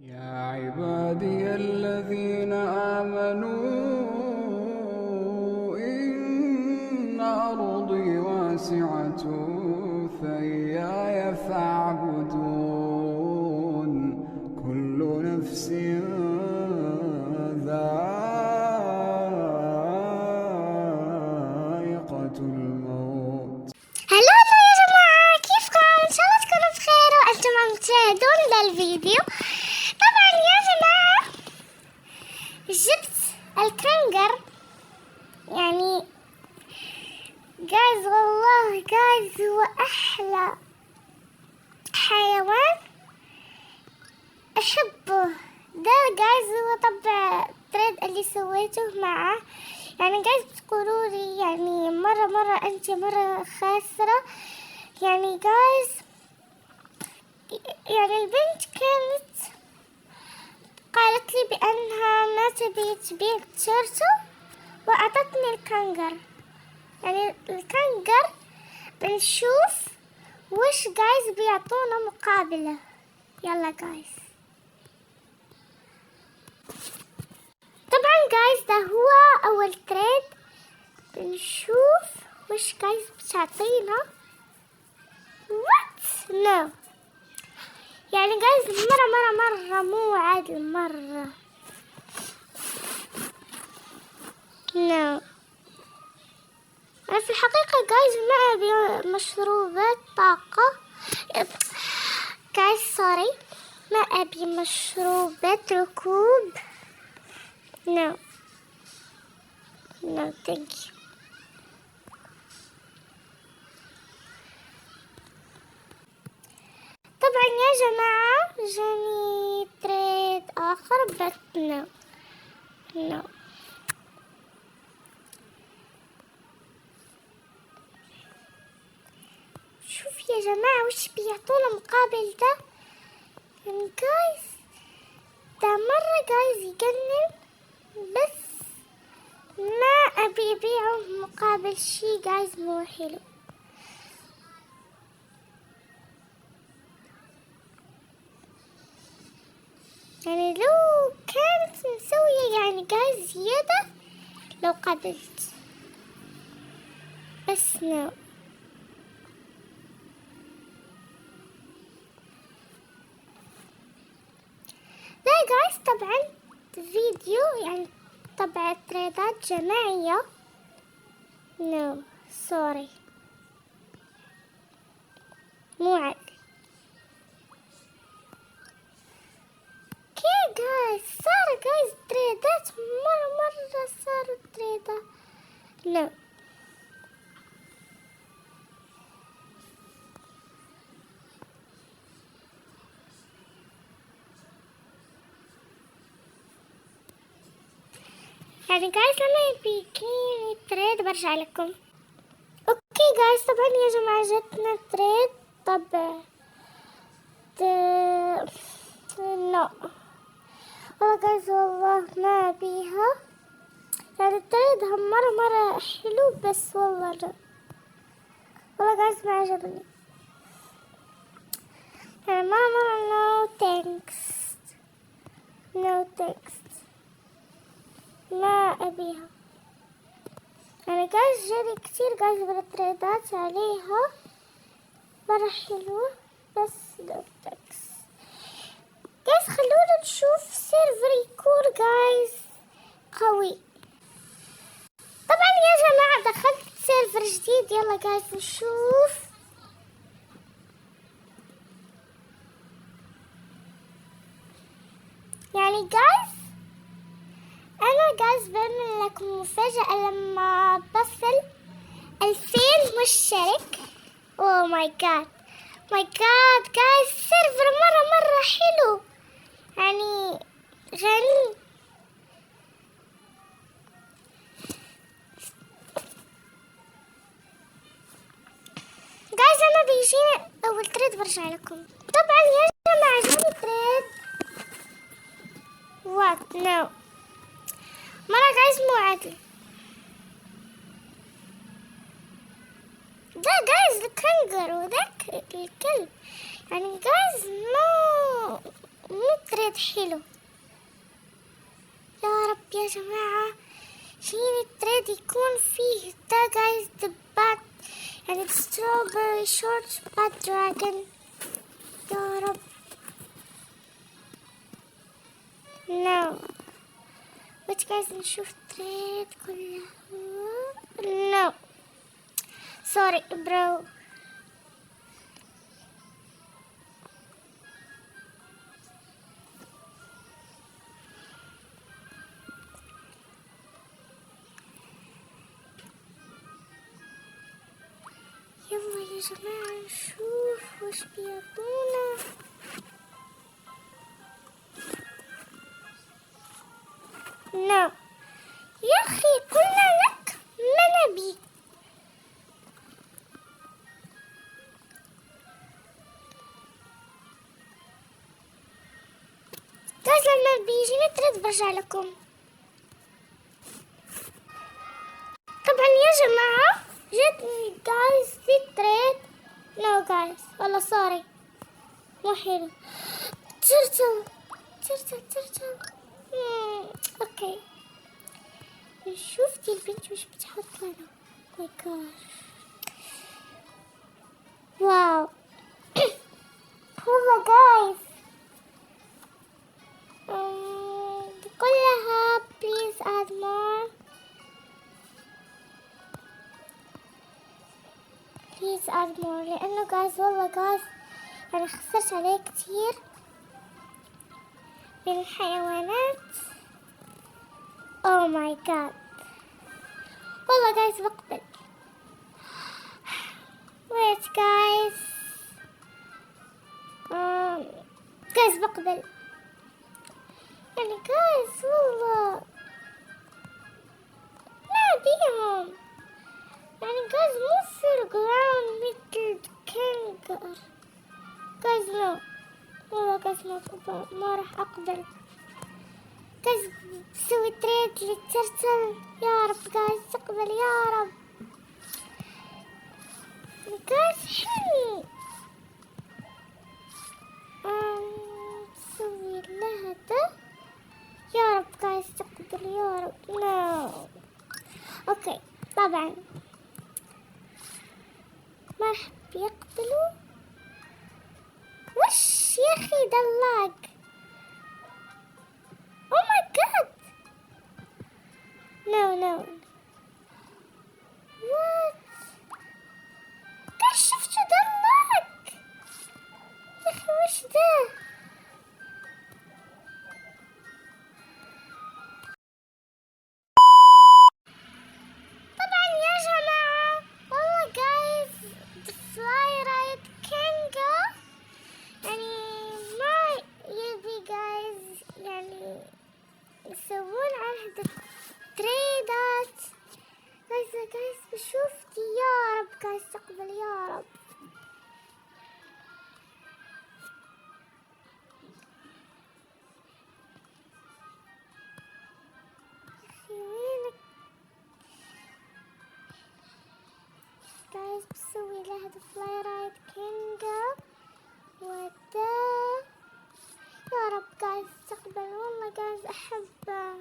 يا عبادي الذين آمنوا إن أرضي واسعة فإياي فاعبدون كل نفس ذائقة الموت. هلا يا جماعة، كيفكم؟ إن شاء الله تكونوا بخير وأنتم عم تشاهدون للفيديو. طبعا يا جماعة جبت الكنغر، يعني جايز والله جايز هو أحلى حيوان أحبه. ده جايز هو طبع تريد اللي سويته معه، يعني جايز بتقولوا لي يعني مرة أنت مرة خاسرة. يعني جايز يعني البنت كانت قالت لي بأنها ما تبي تبيع تيشيرته وأعطتني الكنغر. يعني الكنغر بنشوف وش جايز بيعطونا مقابله. يلا جايز، طبعا جايز ده هو أول تريد، بنشوف وش جايز بتعطينا. وات نو، يعني جايز مرة مو عادل مرة. نو، أنا في الحقيقة جايز ما أبي مشروبات طاقة. جايز سوري، ما أبي مشروبات ركوب. نو ثانك يو. طبعا يا جماعة جاني تريد آخر بس نو. شوف يا جماعة وش بيعطونا مقابل ده. يعني جايز ده مرة جايز يجنن، بس ما أبي أبيعه مقابل شي جايز مو حلو. يعني لو كانت مسوية يعني جايز زيادة لو قبلت، بس نو. ده جايز طبعا فيديو يعني طبعا تريدات جماعية. نو سوري، مو عادي. كي جايز صار جايز تريدات مرة صاروا تريدات. نو، يعني جايز لما بيجيني تريد برجع لكم. اوكي جايز، طبعا يا جماعة جتنا تريد. طب نو والله جايز والله ما بيها. يعني التريد هم مرة حلو، بس والله لا، والله جايز ما عجبني. يعني مرة نو ثانكس، ما أبيها. يعني جايز جاني كتير جايز بالتريدات عليها مرة حلوة، بس نو ثانكس. جايز خلونا نشوف سيرفر يكون جايز قوي. طبعا يا جماعة دخلت سيرفر جديد، يلا جايز نشوف. يعني جايز أنا جايز بعمل لكم مفاجأة لما بصل 2000 مشترك. اوه ماي جاد جايز سيرفر مرة حلو، يعني غني. جايز انا بيجيني اول تريد برجع لكم. طبعا يا جماعة جاني تريد. وات نو، مرة جايز مو عادل. ده جايز الكنغر وذاك الكلب، يعني جايز مو تريد حلو. يا رب يا جماعة، فين التريد يكون فيه ده جايز دبات، يعني strawberry short bad dragon. يا رب. no which guys نشوف تريد كلها. no sorry bro. يلا يا جماعة نشوف وش بيعطونا. no يا أخي قلنا لك ما نبي. جايز لما بيجيني تريد برجع لكم. طبعا يا جماعة جتني جايز في تريد. نو جايز والله سوري مو حلو. ترتل ترتل ترتل. اوكي نشوف دي البنت وش بتحط لنا. ماي جاد واو. والله جايز كلها please add more please add more لأنه جايز والله جايز يعني خسرت عليه كتير من الحيوانات. oh my god والله جايز بقبل. wait guys جايز بقبل يعني جايز والله ما بيهم يعني جايز مو في الجراوند مثل كنجر. جايز نو والله جايز ما راح أقبل. جايز بسوي تريد للترتل. يا رب جايز تقبل يا رب. جايز حلو بسوي لها ده. يا رب جايز تقبل يا رب. نو اوكي طبعا ما راح بيقبلوا. وش يا اخي ده اللاج. او ماي جاد نو نو وات كيف شفتوا ده اللاج يا اخي وش ده. طبعا يا جماعة والله جايز فلاي رايد كينجا يعني ما يبي جايز يعني يسوون عنه تريدات. جايز بشوف دي. يا رب جايز تقبل يا رب. أخي وينك جايز بسوي له فلاي رايد كينجا وده. يا رب جايز تقبل والله جايز أحبه.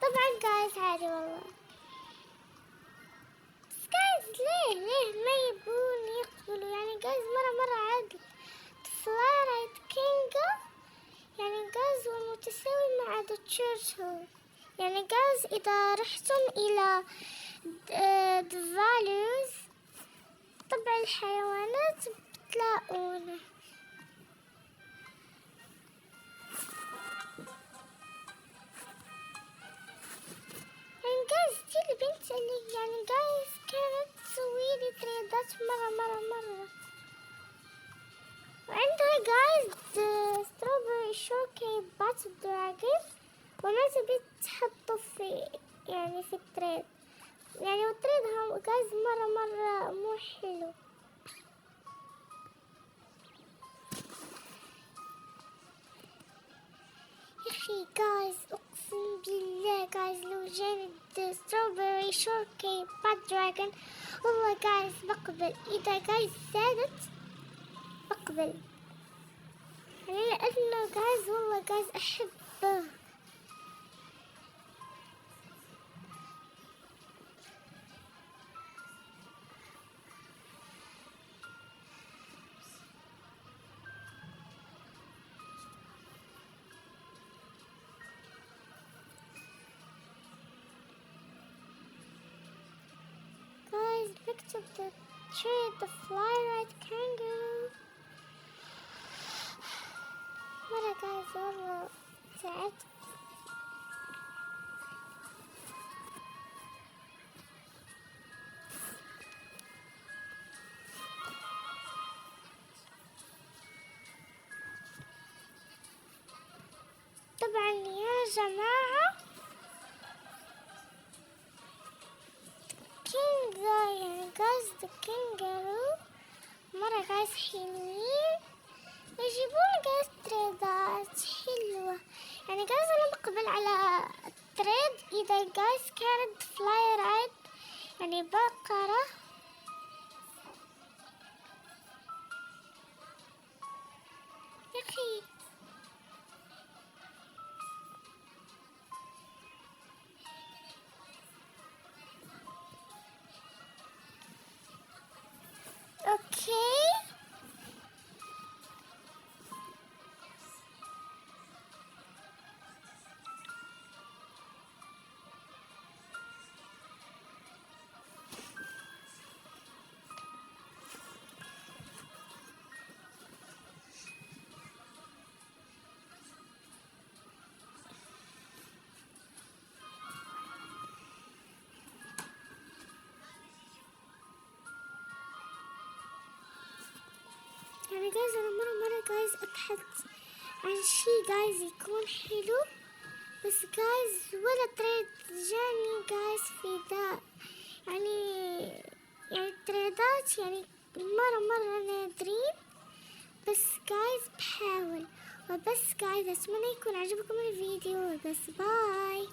طبعا جايز عادي والله. بس جايز ليه ما يبون يقبلوا يعني جايز مرة عادي. فلاي رايد كينجا يعني جايز ومتساوي مع ذا تشيرتل. يعني جايز إذا رحتم إلى the values طبع الحيوانات بتلاقونه. يعني جايز دي البنت اللي يعني جايز كانت تسويلي تريدات مرة. وعندها جايز strawberry shortcake battle dragon وما تبي تحطه في يعني في التريد يعني وتريدها جايز مرة مو حلو. يا أخي جايز أقسم بالله جايز لو جاني strawberry shortcake bad dragon والله جايز بقبل إذا جايز زادت بقبل، يعني لأنه جايز والله جايز أحبه. Guys, look at the tree, the fly-right kangaroo. مرة guys والله تعبت. طبعا يا جماعة يعني جايز the kangaroo مرة جايز حلوين، يجيبون جايز تريدات حلوة. يعني جايز أنا بقبل على التريد إذا جايز كانت فلاي رايد، يعني بقرة. يا أخي أوكي يعني جايز أنا مرة جايز أبحث عن شي جايز يكون حلو، بس جايز ولا تريد جاني جايز في ذا. يعني التريدات يعني مرة نادرين، بس جايز بحاول. وبس جايز أتمنى يكون عجبكم الفيديو، بس باي.